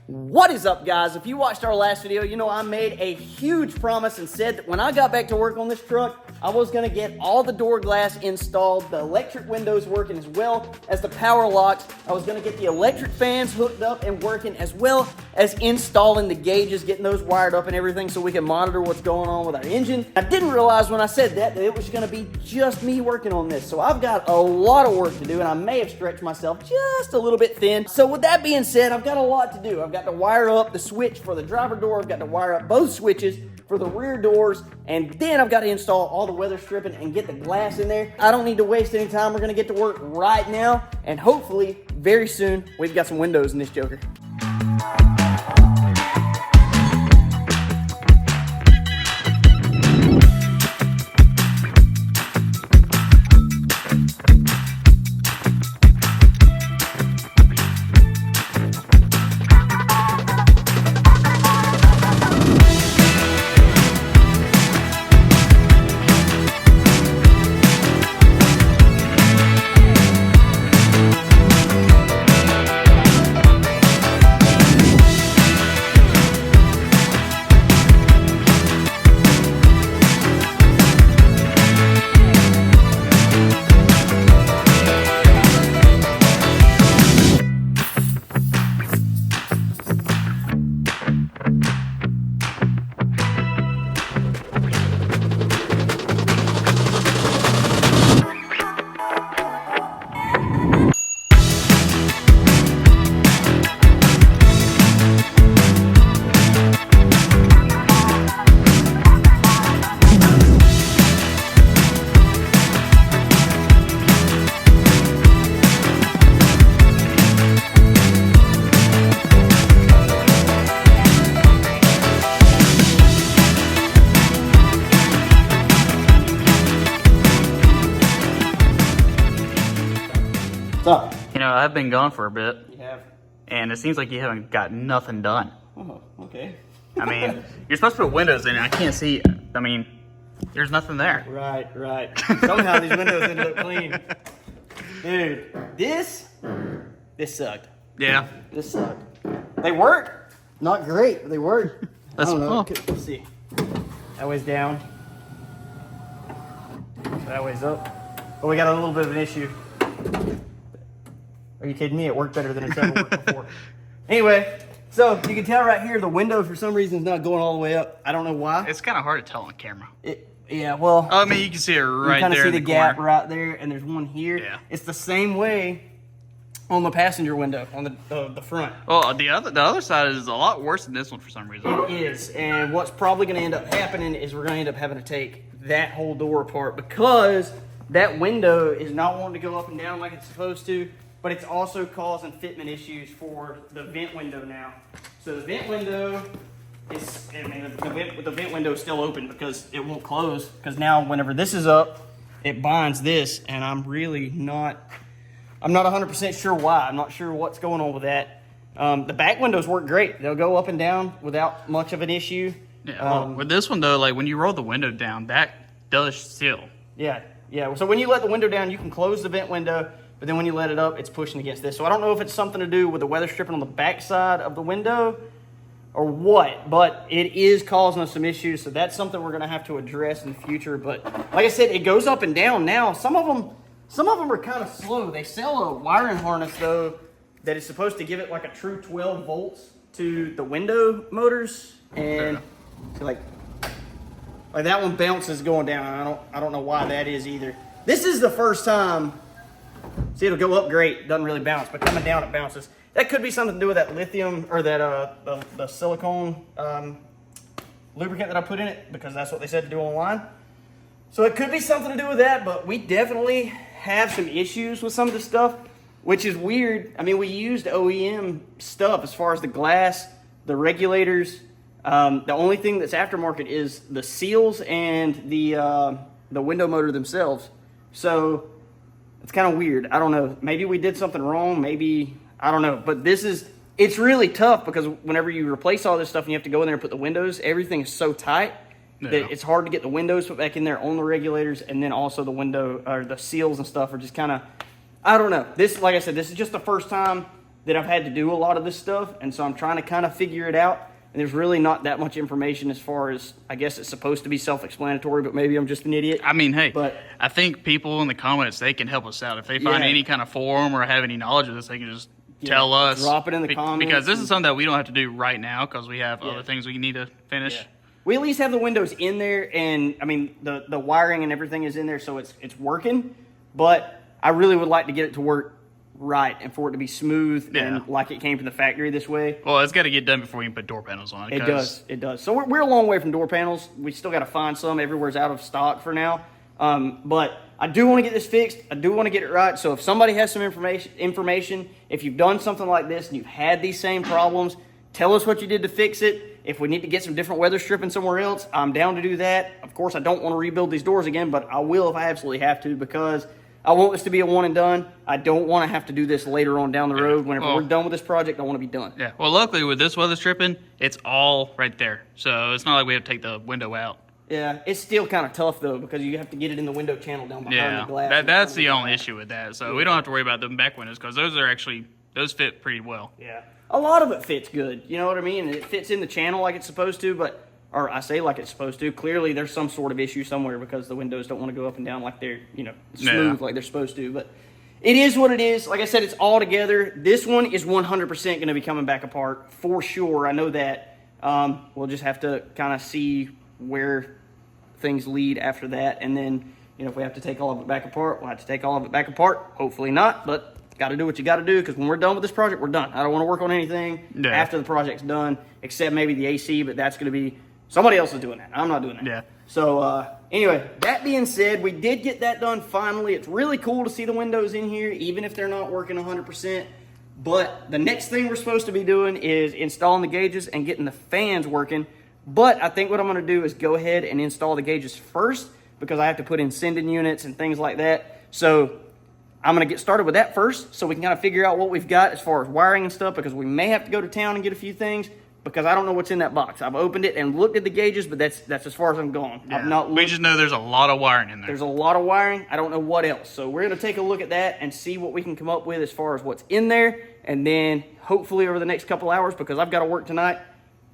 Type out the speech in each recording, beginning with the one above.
What is up, guys? If you watched our last video, you know I made a huge promise and said that when I got back to work on this truck, I was going to get all the door glass installed, the electric windows working as well as the power locks. I was going to get the electric fans hooked up and working as well as installing the gauges, getting those wired up and everything so we can monitor what's going on with our engine. I didn't realize when I said that it was going to be just me working on this. So I've got a lot of work to do, and I may have stretched myself just a little bit thin. So with that being said, I've got a lot to do. I've got to wire up the switch for the driver door. I've got to wire up both switches for the rear doors, and then I've got to install all the weather stripping and get the glass in there. I don't need to waste any time. We're going to get to work right now, and hopefully very soon we've got some windows in this joker. Up. You know, I've been gone for a bit. You have? And it seems like you haven't got nothing done. Oh, okay. I mean, you're supposed to put windows in, and I can't see. I mean, there's nothing there. Right. Somehow these windows ended up clean. Dude, this sucked. Yeah. This sucked. They work. Not great, but they work. I don't know. Let's see. That way's down. That way's up. But we got a little bit of an issue. Are you kidding me? It worked better than it's ever worked before. Anyway, so you can tell right here the window for some reason is not going all the way up. I don't know why. It's kind of hard to tell on camera. Yeah, well. I mean, you can see it right there. You kind of see the gap corner. right there, and there's one here. Yeah. It's the same way on the passenger window on the front. Well, the other side is a lot worse than this one for some reason. It is, and what's probably going to end up happening is we're going to end up having to take that whole door apart because that window is not wanting to go up and down like it's supposed to, but it's also causing fitment issues for the vent window now. So the vent window is, I mean, the vent window is still open because it won't close, because now whenever this is up, it binds this, and I'm not 100% sure why. I'm not sure what's going on with that. The back windows work great. They'll go up and down without much of an issue. Yeah, well, with this one, though, like when you roll the window down, that does seal. Yeah. So when you let the window down, you can close the vent window, but then when you let it up, it's pushing against this. So I don't know if it's something to do with the weather stripping on the back side of the window or what, but it is causing us some issues. So that's something we're going to have to address in the future. But like I said, it goes up and down now. Some of them are kind of slow. They sell a wiring harness, though, that is supposed to give it like a true 12 volts to the window motors. And like that one bounces going down. I don't know why that is either. This is the first time. See, it'll go up great, doesn't really bounce, but coming down it bounces. That could be something to do with that lithium or that the silicone lubricant that I put in it, because that's what they said to do online. So it could be something to do with that, but we definitely have some issues with some of the stuff, which is weird. I mean, we used OEM stuff as far as the glass, the regulators. The only thing that's aftermarket is the seals and the window motor themselves. So it's kind of weird. I don't know. Maybe we did something wrong. Maybe, I don't know. But it's really tough because whenever you replace all this stuff and you have to go in there and put the windows, everything is so tight that it's hard to get the windows put back in there on the regulators, and then also the window or the seals and stuff are just kind of, I don't know. This, like I said, this is just the first time that I've had to do a lot of this stuff, and so I'm trying to kind of figure it out. And there's really not that much information as far as, I guess it's supposed to be self-explanatory, but maybe I'm just an idiot. I mean, hey, but I think people in the comments, they can help us out. If they find any kind of forum or have any knowledge of this, they can just tell us. Drop it in the comments. Because this is something that we don't have to do right now because we have other things we need to finish. Yeah. We at least have the windows in there, and I mean, the wiring and everything is in there, so it's working. But I really would like to get it to work right and for it to be smooth and like it came from the factory this way. Well, it's got to get done before we can put door panels on it. It does. So we're a long way from door panels. We still got to find some. Everywhere's out of stock for now. But I do want to get this fixed. I do want to get it right. So if somebody has some information, if you've done something like this and you've had these same problems, tell us what you did to fix it. If we need to get some different weather stripping somewhere else, I'm down to do that. Of course, I don't want to rebuild these doors again, but I will if I absolutely have to, because I want this to be a one and done. I don't want to have to do this later on down the road. Whenever we're done with this project, I want to be done. Yeah. Well, luckily with this weather stripping, it's all right there. So it's not like we have to take the window out. Yeah, it's still kind of tough though, because you have to get it in the window channel down behind the glass. That's the only issue with that. So we don't have to worry about the back windows because those fit pretty well. Yeah. A lot of it fits good. You know what I mean? It fits in the channel like it's supposed to, or I say like it's supposed to. Clearly, there's some sort of issue somewhere because the windows don't want to go up and down like they're, smooth like they're supposed to. But it is what it is. Like I said, it's all together. This one is 100% going to be coming back apart for sure. I know that. We'll just have to kind of see where things lead after that. And then, if we have to take all of it back apart, we'll have to take all of it back apart. Hopefully not, but got to do what you got to do, because when we're done with this project, we're done. I don't want to work on anything after the project's done, except maybe the AC, but that's going to be somebody else is doing that. I'm not doing that. Yeah. So anyway, that being said, we did get that done finally. It's really cool to see the windows in here, even if they're not working 100%. But the next thing we're supposed to be doing is installing the gauges and getting the fans working. But I think what I'm going to do is go ahead and install the gauges first, because I have to put in sending units and things like that. So I'm going to get started with that first, so we can kind of figure out what we've got as far as wiring and stuff, because we may have to go to town and get a few things, because I don't know what's in that box. I've opened it and looked at the gauges, but that's as far as I'm going. Yeah. I've not looked. We just know there's a lot of wiring in there. There's a lot of wiring. I don't know what else. So we're going to take a look at that and see what we can come up with as far as what's in there. And then hopefully over the next couple hours, because I've got to work tonight,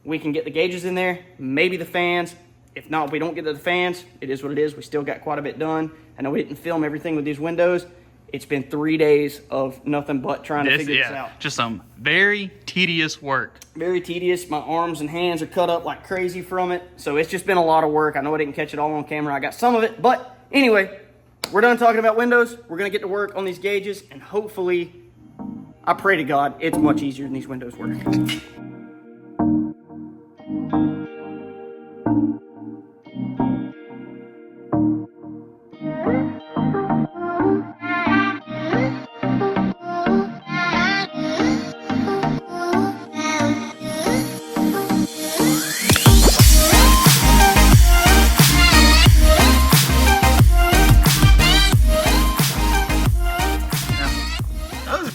we can get the gauges in there, maybe the fans. If not, if we don't get to the fans, it is what it is. We still got quite a bit done. I know we didn't film everything with these windows. It's been 3 days of nothing but trying to figure this out. Just some very tedious work. Very tedious. My arms and hands are cut up like crazy from it. So it's just been a lot of work. I know I didn't catch it all on camera. I got some of it. But anyway, we're done talking about windows. We're going to get to work on these gauges. And hopefully, I pray to God, it's much easier than these windows work.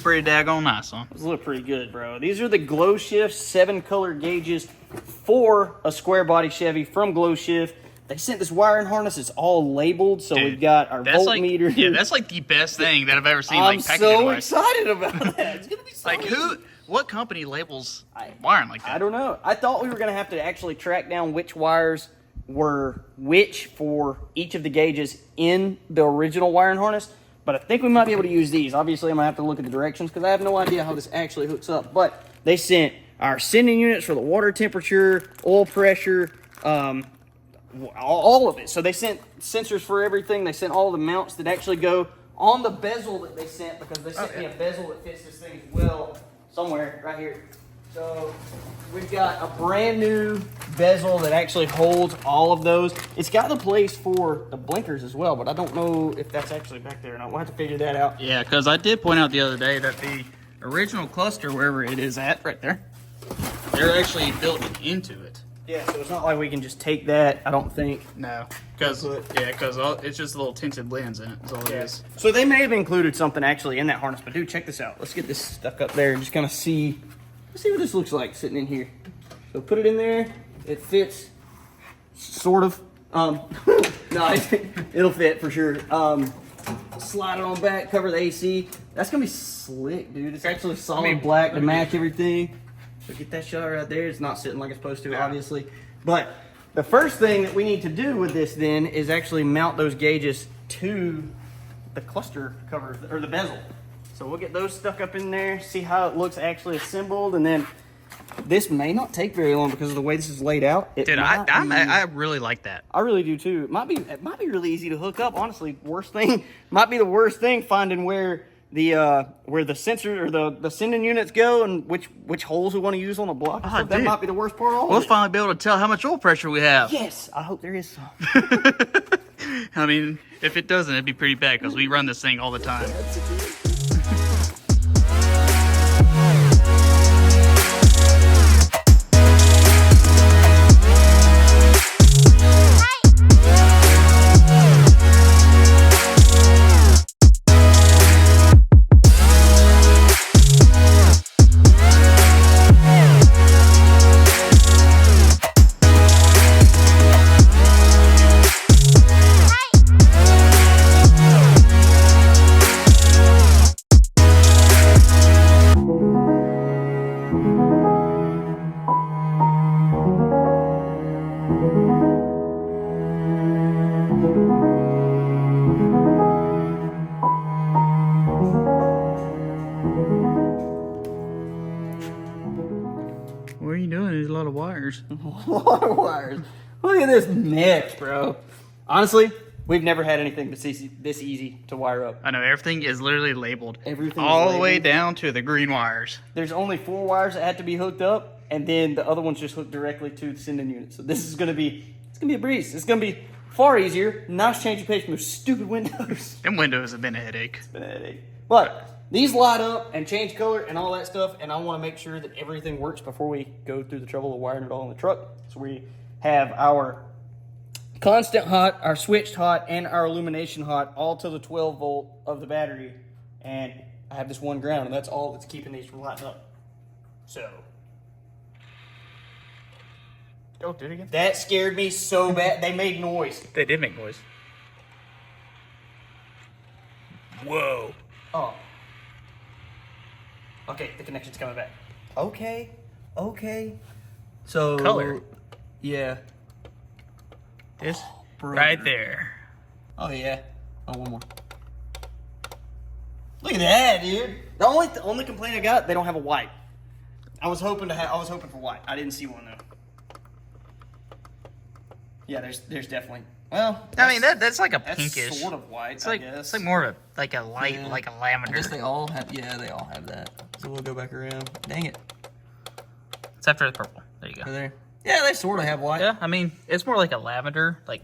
Pretty daggone nice, huh? Those look pretty good, bro. These are the Glowshift 7-color gauges for a square body Chevy from Glowshift. They sent this wiring harness. It's all labeled, so we've got our voltmeter. Yeah, that's like the best thing that I've ever seen. I'm so excited about that. It's gonna be so like what company labels wiring like that? I don't know. I thought we were gonna have to actually track down which wires were which for each of the gauges in the original wiring harness. But I think we might be able to use these. Obviously, I'm going to have to look at the directions because I have no idea how this actually hooks up. But they sent our sending units for the water temperature, oil pressure, all of it. So they sent sensors for everything. They sent all the mounts that actually go on the bezel that they sent, because they sent me a bezel that fits this thing as well somewhere right here. So we've got a brand new bezel that actually holds all of those. It's got the place for the blinkers as well, but I don't know if that's actually back there or not. We'll have to figure that out. Yeah, because I did point out the other day that the original cluster, wherever it is at, right there, they're actually built into it. Yeah, so it's not like we can just take that, I don't think. No, because it's just a little tinted lens in it, is all it is. So they may have included something actually in that harness, but dude, check this out. Let's get this stuck up there and just kind of see. Let's see what this looks like sitting in here. So put it in there. It fits, sort of. No, it'll fit for sure. Slide it on back, cover the AC. That's gonna be slick, dude. It's actually solid black to match everything. So get that shot right there. It's not sitting like it's supposed to, obviously. But the first thing that we need to do with this then is actually mount those gauges to the cluster cover, or the bezel. So we'll get those stuck up in there, see how it looks actually assembled, and then this may not take very long because of the way this is laid out. Dude, I really like that. I really do too. It might be really easy to hook up. Honestly, might be the worst thing finding where the sensor or the sending units go and which holes we want to use on the block. So that might be the worst part of all of it. We'll finally be able to tell how much oil pressure we have. Yes, I hope there is some. I mean, if it doesn't, it'd be pretty bad because we run this thing all the time. What are you doing? There's a lot of wires. A lot of wires. Look at this mess, bro. Honestly, we've never had anything this easy to wire up. I know, everything is literally labeled. Everything all the way down to the green wires. There's only 4 wires that had to be hooked up, and then the other one's just hooked directly to the sending unit. So this is gonna be a breeze. It's gonna be far easier. Nice change of pace from those stupid windows. Them windows have been a headache. It's been a headache. But these light up and change color and all that stuff, and I want to make sure that everything works before we go through the trouble of wiring it all in the truck. So we have our constant hot, our switched hot, and our illumination hot all to the 12 volt of the battery. And I have this one ground, and that's all that's keeping these from lighting up. So. Oh, did it again? That scared me so bad. They made noise. They did make noise. Whoa. Oh. Okay, the connection's coming back. Okay. So. Color. Yeah. This brother. right there. Oh, yeah. Oh, one more. Look at that, dude. The only complaint I got, they don't have a white. I was hoping for white. I didn't see one though. Yeah, there's definitely. Well, I mean that's like a that's pinkish. sort of white. It's like I guess. it's like more of a light, like a lavender. I guess they all have. Yeah, they all have that. So we'll go back around. Dang it. It's after the purple. There you go. Are there? Yeah, they sort of have white. Yeah, I mean it's more like a lavender, like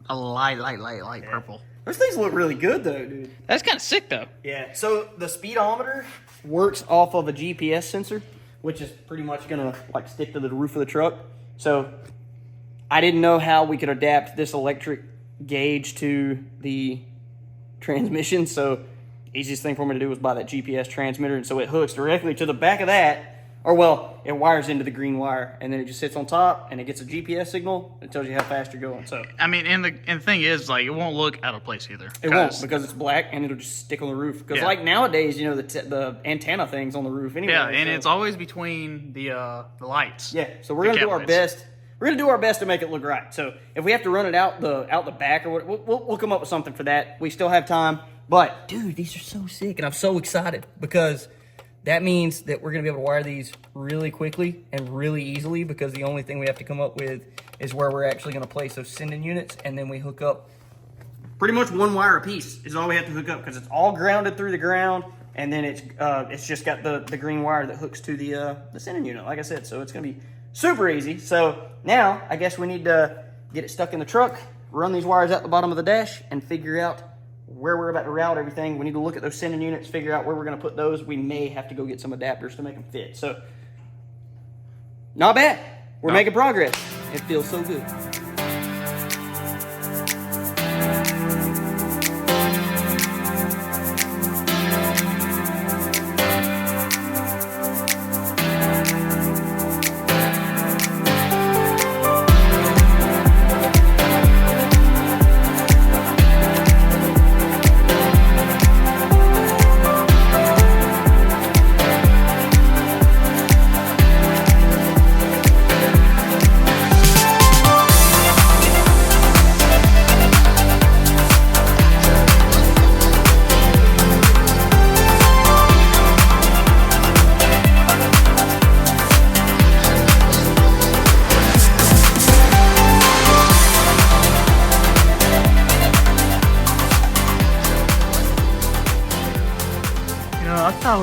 a light purple. Those things look really good though, dude. That's kind of sick though. Yeah. So the speedometer works off of a GPS sensor, which is pretty much gonna like stick to the roof of the truck. So I didn't know how we could adapt this electric gauge to the transmission. So easiest thing for me to do was buy that GPS transmitter, and so it hooks directly to the back of that. Or well, it wires into the green wire, and then it just sits on top, and it gets a GPS signal. It tells you how fast you're going. So I mean, and the thing is, like, it won't look out of place either. it won't, because it's black, and it'll just stick on the roof. Because like nowadays, you know, the antenna thing's on the roof anyway. Yeah, and so. It's always between the lights. Yeah, so we're gonna do our best. We're gonna do our best to make it look right. So if we have to run it out the back or what, we'll come up with something for that. We still have time. But dude, these are so sick, and I'm so excited because that means that we're gonna be able to wire these really quickly and really easily, because the only thing we have to come up with is where we're actually gonna place those sending units, and then we hook up pretty much one wire a piece is all we have to hook up, because it's all grounded through the ground, and then it's just got the green wire that hooks to the sending unit, like I said. So it's gonna be super easy. So now I guess we need to get it stuck in the truck, run these wires out the bottom of the dash, and figure out where we're about to route everything. We need to look at those sending units, figure out where we're going to put those. We may have to go get some adapters to make them fit. So, not bad. We're making progress. It feels so good.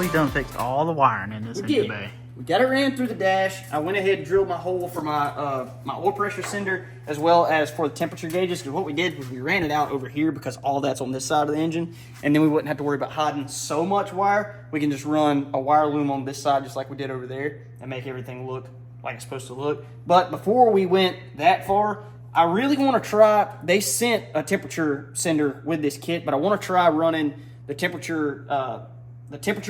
we done fixed all the wiring in this engine bay. We got it ran through the dash. I went ahead and drilled my hole for my my oil pressure sender as well as for the temperature gauges, because what we did was we ran it out over here because all that's on this side of the engine, and then we wouldn't have to worry about hiding so much wire. We can just run a wire loom on this side just like we did over there and make everything look like it's supposed to look. But before we went that far, I really want to try, they sent a temperature sender with this kit, but I want to try running the temperature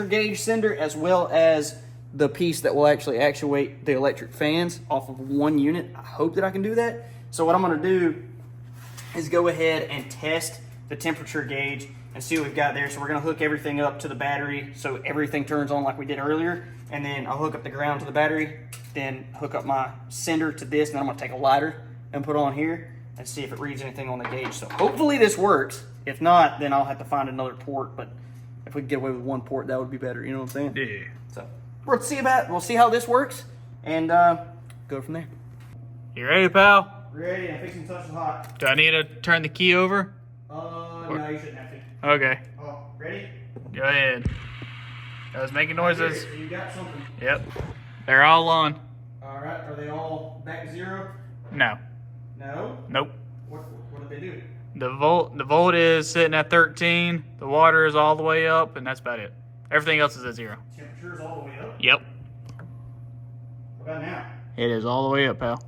gauge sender as well as the piece that will actually actuate the electric fans off of one unit. I hope that I can do that. So what I'm gonna do is go ahead and test the temperature gauge and see what we've got there. So we're gonna hook everything up to the battery so everything turns on like we did earlier. And then I'll hook up the ground to the battery, then hook up my sender to this, and then I'm gonna take a lighter and put it on here and see if it reads anything on the gauge. So hopefully this works. If not, then I'll have to find another port, but if we could get away with one port, that would be better, you know what I'm saying? Yeah. So we'll see how this works and go from there. You ready, pal? Ready, I'm fixing to touch the hot. Do I need to turn the key over? No, you shouldn't have to. Okay. Oh, ready? Go ahead. I was making noises. Here, you got something. Yep. They're all on. All right, are they all back to zero? No. No? Nope. What did they do? The volt is sitting at 13. The water is all the way up, and that's about it. Everything else is at 0. Temperature's all the way up? Yep. What about now? It is all the way up, pal.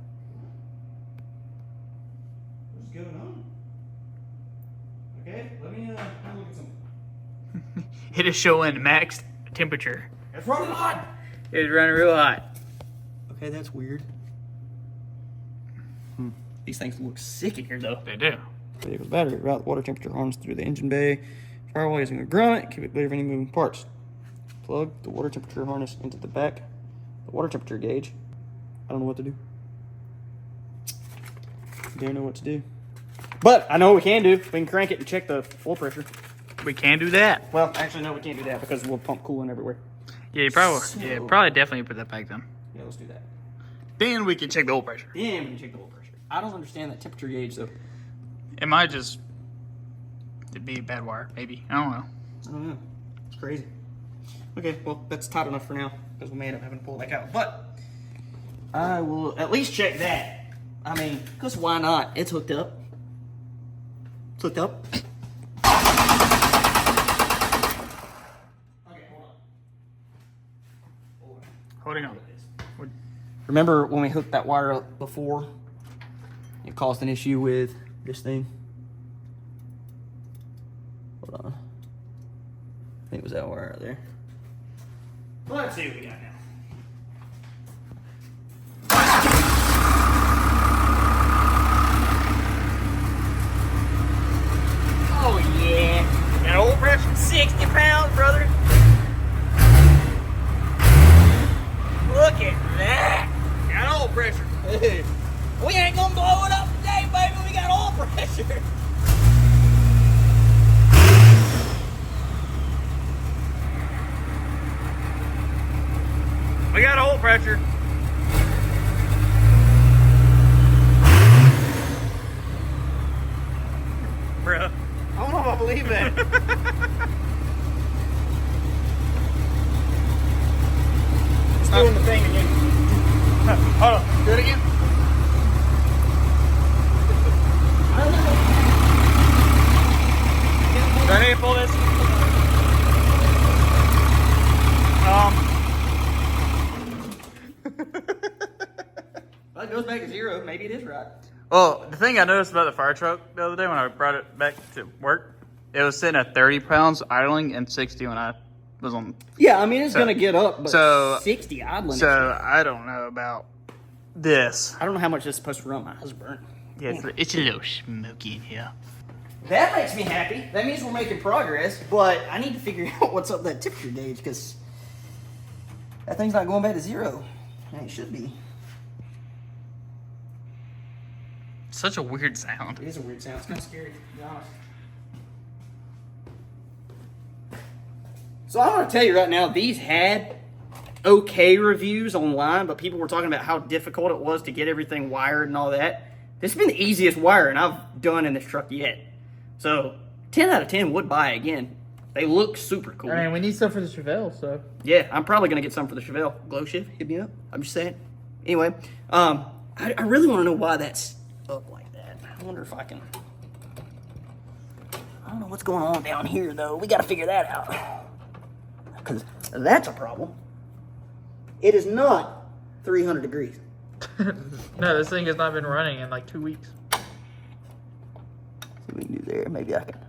What's going on? Okay, let me look at something. It is showing max temperature. It's running hot! It is running real hot. Okay, that's weird. These things look sick in here, though. They do. Vehicle's battery, route the water temperature harness through the engine bay. Firewall using a grommet, keep it clear of any moving parts. Plug the water temperature harness into the back. The water temperature gauge. I don't know what to do. Don't know what to do. But I know what we can do. We can crank it and check the oil pressure. We can do that. Well, actually, no, we can't do that because we'll pump coolant everywhere. Yeah, you probably probably definitely put that back then. Yeah, let's do that. Then we can check the oil pressure. Then we can check the oil pressure. I don't understand that temperature gauge, though. It might just be bad wire, maybe. I don't know. I don't know. It's crazy. Okay, well, that's tight enough for now because we may end up having to pull it back out. But I will at least check that. I mean, because why not? It's hooked up. It's hooked up. Okay, hold on. Holding on. Remember when we hooked that wire up before? It caused an issue with this thing. Hold on. I think it was that wire right there. Well, let's see what we got now. Oh yeah. Got oil pressure 60 pounds, brother. Look at that. Got oil pressure. Hey. We ain't gonna blow it up today, baby. We got oil pressure. We got oil pressure. Bruh. I don't know if I believe that. It's doing the thing again. Hold on. Do it again. Do I need to pull this? Well, it goes back to 0. Maybe it is right. Well, the thing I noticed about the fire truck the other day when I brought it back to work, it was sitting at 30 pounds idling and 60 when I was on. Yeah, I mean, it's going to get up, but so 60 idling. So I don't know about this. I don't know how much it's supposed to run. My eyes are burning. Yeah, it's a little smoky in here. That makes me happy. That means we're making progress, but I need to figure out what's up with that temperature gauge because that thing's not going back to 0. And it should be. Such a weird sound. It is a weird sound. It's kind of scary, to be honest. So I'm going to tell you right now, these had okay reviews online, but people were talking about how difficult it was to get everything wired and all that. This has been the easiest wiring I've done in this truck yet. So 10 out of 10 would buy again. They look super cool. I mean, we need stuff for the Chevelle, so. Yeah, I'm probably going to get some for the Chevelle. Glowshift, hit me up. I'm just saying. Anyway, I really want to know why that's up like that. I wonder if I can... I don't know what's going on down here, though. We got to figure that out. Because that's a problem. It is not 300 degrees. No, this thing has not been running in like 2 weeks. See what we can do there. Maybe I can...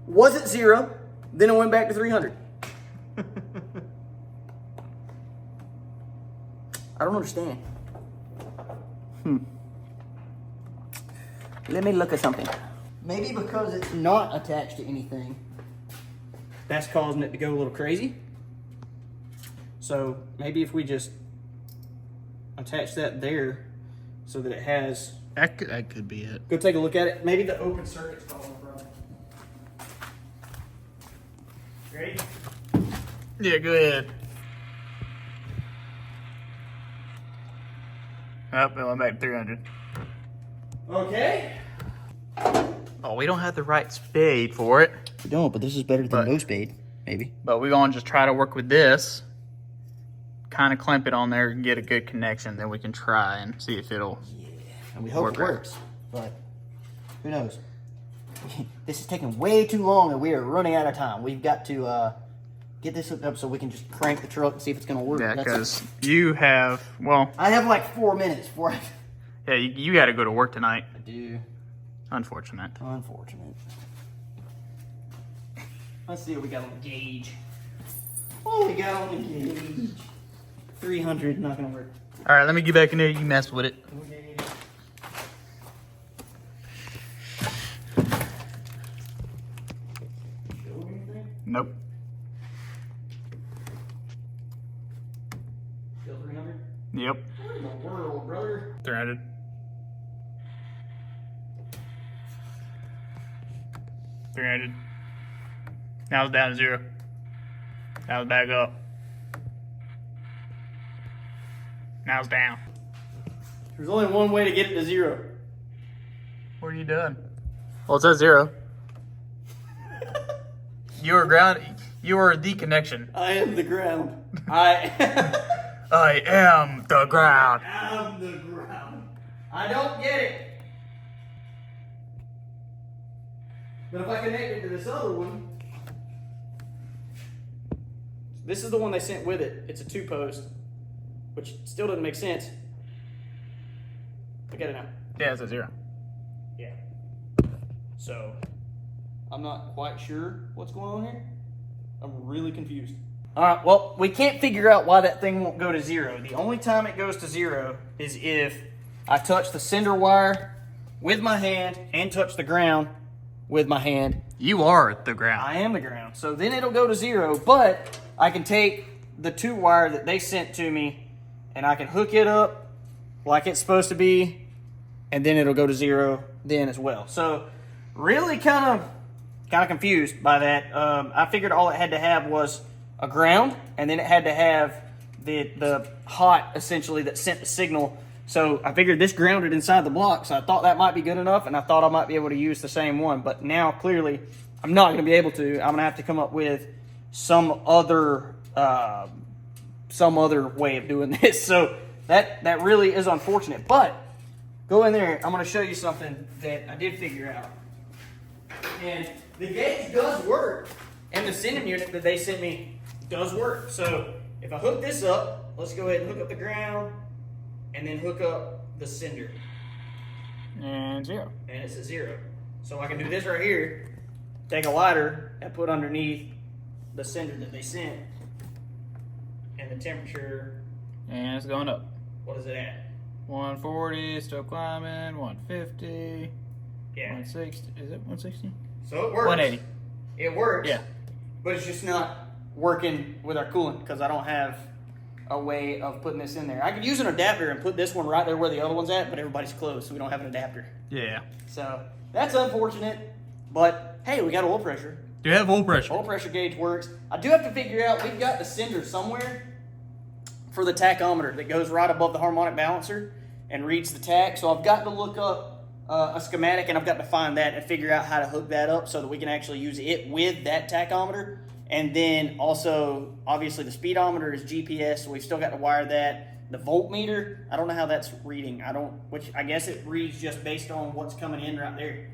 Was it 0? Then it went back to 300. I don't understand. Let me look at something. Maybe because it's not attached to anything, that's causing it to go a little crazy. So maybe if we just attach that there so that it has... That could be it. Go take a look at it. Maybe the open circuit's causing the problem. Ready? Yeah, go ahead. Oh, it went back to 300. Okay. Oh, we don't have the right spade for it. We don't, but this is better than no spade, maybe. But we're going to just try to work with this. Kind of clamp it on there and get a good connection. Then we can try and see if it'll... Yeah, and we hope it works. But who knows? This is taking way too long and we are running out of time. We've got to get this hooked up so we can just crank the truck and see if it's going to work. Yeah, because you have, well... I have like 4 minutes before I... Yeah, you got to go to work tonight. I do. Unfortunate. Unfortunate. Let's see what we got on the gauge. What we got on the gauge? 300, not going to work. All right, let me get back in there. You mess with it. Okay. Show anything? Nope. Still 300? Yep. What in the world, brother? 300. 300. Now it's down to 0. Now it's back up. Now it's down. There's only one way to get it to 0. What are you doing? Well, it says 0. You are ground. You are the connection. I am the ground. I am the ground. am the ground. I don't get it. But if I connect it to this other one, this is the one they sent with it. It's a 2-post, which still doesn't make sense. Look at it now. Yeah, it's a 0. Yeah. So, I'm not quite sure what's going on here. I'm really confused. All right, well, we can't figure out why that thing won't go to 0. The only time it goes to 0 is if I touch the sender wire with my hand and touch the ground with my hand. You are the ground. I am the ground. So then it'll go to 0, but I can take the 2 wire that they sent to me and I can hook it up like it's supposed to be, and then it'll go to 0 then as well. So really kind of confused by that. I figured all it had to have was a ground, and then it had to have the hot, essentially, that sent the signal. So I figured this grounded inside the block, so I thought that might be good enough, and I thought I might be able to use the same one. But now, clearly, I'm not going to be able to. I'm going to have to come up with some other way of doing this. So that really is unfortunate. But go in there. I'm going to show you something that I did figure out. And the gauge does work, and the sending unit that they sent me does work. So if I hook this up, let's go ahead and hook up the ground, and then hook up the sender. And 0. And it's a 0. So I can do this right here, take a lighter and put underneath the sender that they sent, and the temperature. And it's going up. What is it at? 140, still climbing, 150. Yeah. 160. Is it 160? So it works. 180. It works. Yeah. But it's just not working with our coolant because I don't have a way of putting this in there. I could use an adapter and put this one right there where the other one's at, but everybody's closed, so we don't have an adapter. Yeah. So that's unfortunate, but hey, we got oil pressure. Do you have oil pressure? Oil pressure gauge works. I do have to figure out, we've got the sender somewhere for the tachometer that goes right above the harmonic balancer. and reads the tach. So I've got to look up a schematic, and I've got to find that and figure out how to hook that up so that we can actually use it with that tachometer. And then also, obviously, the speedometer is GPS, so we've still got to wire that. The voltmeter, I don't know how that's reading. Which I guess it reads just based on what's coming in right there.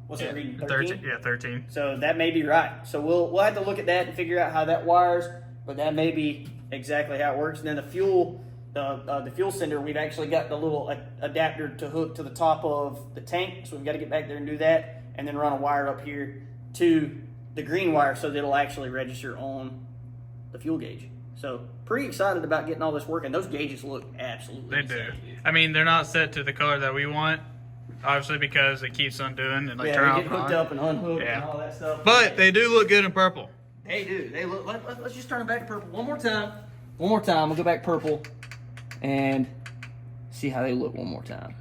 What's it reading? 13? Yeah, 13. So that may be right. So we'll have to look at that and figure out how that wires, but that may be exactly how it works. And then the fuel, the fuel sender, we've actually got the little adapter to hook to the top of the tank. So we've got to get back there and do that, and then run a wire up here to the green wire so that it'll actually register on the fuel gauge. So pretty excited about getting all this working. Those gauges look absolutely They do. I mean, they're not set to the color that we want, obviously, because it keeps undoing and yeah, turn they off get hooked up and unhooked and all that stuff. But they do look good in purple. They do. They look. Let's just turn them back to purple one more time. One more time. We'll go back purple and see how they look one more time.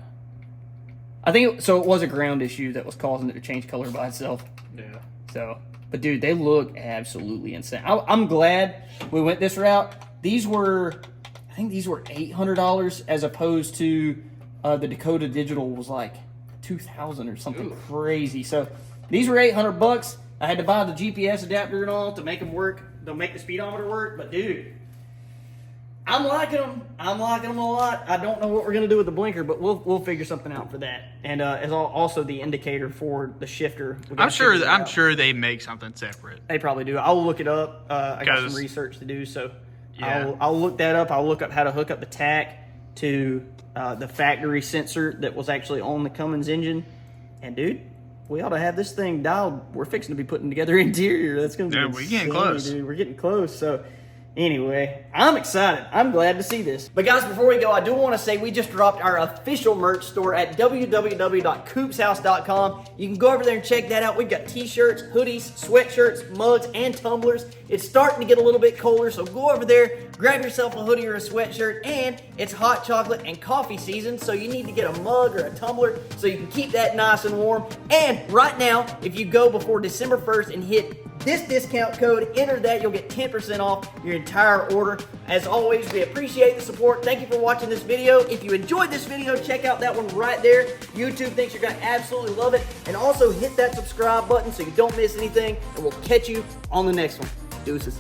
I think it was a ground issue that was causing it to change color by itself. Yeah. So, but dude, they look absolutely insane. I'm glad we went this route. I think these were $800 as opposed to the Dakota Digital was like $2,000 or something crazy. So these were $800. I had to buy the GPS adapter and all to make them work, to make the speedometer work. But dude, I'm liking them. I'm liking them a lot. I don't know what we're gonna do with the blinker, but we'll figure something out for that. And as also the indicator for the shifter. I'm sure they make something separate. They probably do. I'll look it up. I got some research to do, so I'll look that up. I'll look up how to hook up the tach to the factory sensor that was actually on the Cummins engine. And dude, we ought to have this thing dialed. We're fixing to be putting together interior. That's gonna be insane, we're getting close. Dude. We're getting close. So anyway, I'm excited. I'm glad to see this. But guys, before we go, I do want to say we just dropped our official merch store at www.coopshouse.com. You can go over there and check that out. We've got t-shirts, hoodies, sweatshirts, mugs, and tumblers. It's starting to get a little bit colder, so go over there, grab yourself a hoodie or a sweatshirt, and it's hot chocolate and coffee season, so you need to get a mug or a tumbler so you can keep that nice and warm. And right now, if you go before December 1st and hit this discount code, enter that, you'll get 10% off your entire order. As always, we appreciate the support. Thank you for watching this video. If you enjoyed this video, check out that one right there. YouTube thinks you're gonna absolutely love it. And also hit that subscribe button so you don't miss anything, and we'll catch you on the next one. Deuces.